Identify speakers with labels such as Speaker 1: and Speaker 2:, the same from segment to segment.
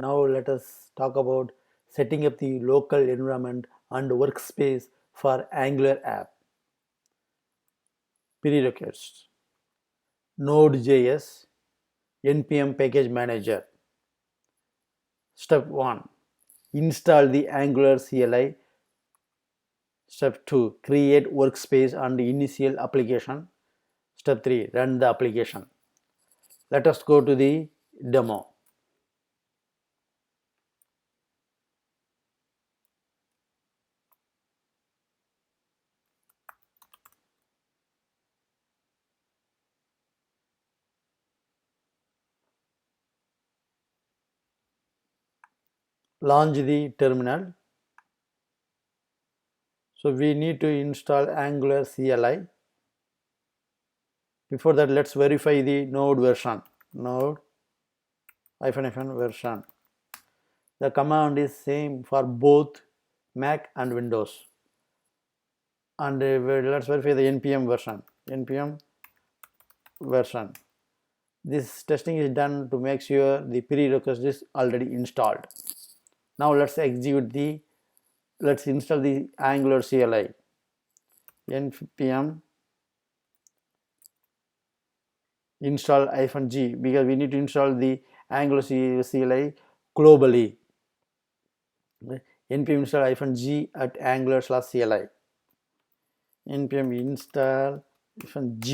Speaker 1: Now let us talk about setting up the local environment and workspace for Angular app. Prerequisites: Node.js npm package manager. Step 1: install the Angular CLI. Step 2: create workspace and initial application. Step 3: run the application. Let us go to the demo. Launch the terminal. So we need to install Angular CLI. Before that, let's verify the node version. Node -version. The command is same for both Mac and Windows. And let's verify the npm version. npm version. This testing is done to make sure the prerequisite is already installed. Now let's install the Angular CLI. npm install -g, because we need to install the Angular CLI globally. npm install -g at angular/cli. npm install -g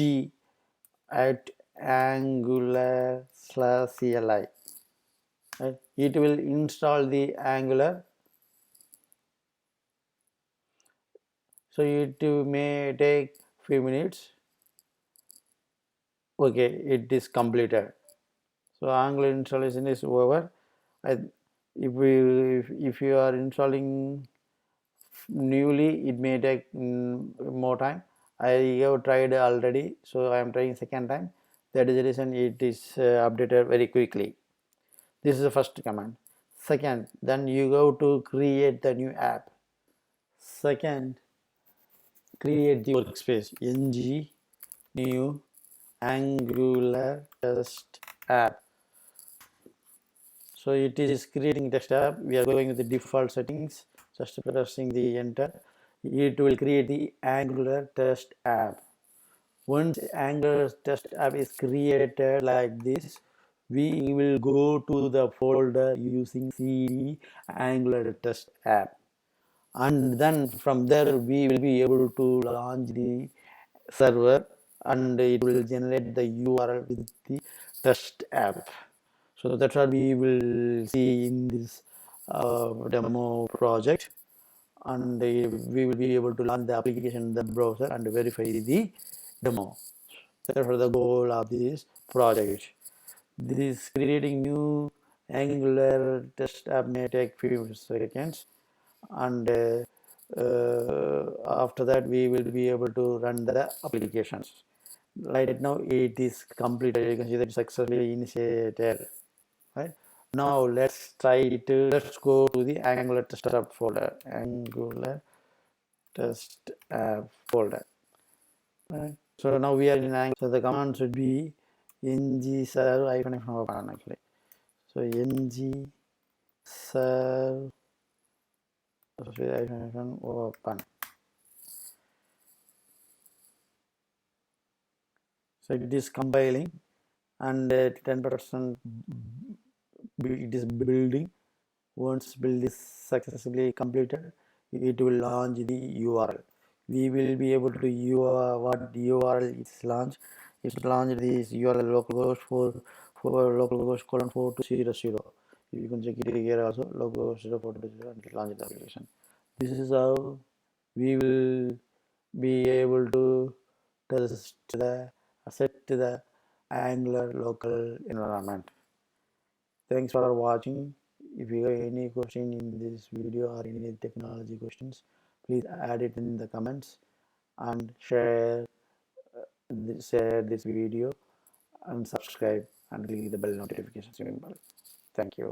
Speaker 1: at angular/cli. Right? It will install the Angular. So it may take few minutes. Okay, it is completed. So Angular installation is over. If you are installing newly, it may take more time. I have tried already, so I am trying second time. That is the reason it is updated very quickly. This is the first command. Second, then you go to create the new app. Second, create the workspace. ng new Angular test app. So it is creating test app. We are going with the default settings. Just pressing the enter. It will create the Angular test app. Once Angular test app is created like this, we will go to the folder using cd Angular test app, and then from there we will be able to launch the server, and it will generate the URL with the test app. So that's what we will see in this demo project, and we will be able to launch the application in the browser and verify the demo. Therefore, the goal of this project. This creating new Angular test app may take few seconds, and after that we will be able to run the applications. Right now it is completed. You can see that successfully initiated. Right now, let's go to the Angular test app folder. Angular test app folder. Right. So now we are in Angular. So the command should be ng serve -open actually. So ng serve -open. So it is compiling, and 10% it is building. Once build is successfully completed, it will launch the URL. We will be able to what URL is launched. It launched this URL localhost for localhost :4200. You can check it here also, localhost 4200, and launch the application. This is how we will be able to set the Angular local environment. Thanks for watching. If you have any question in this video or any technology questions, please add it in the comments, and share this video, and subscribe and click the bell notification symbol. Thank you.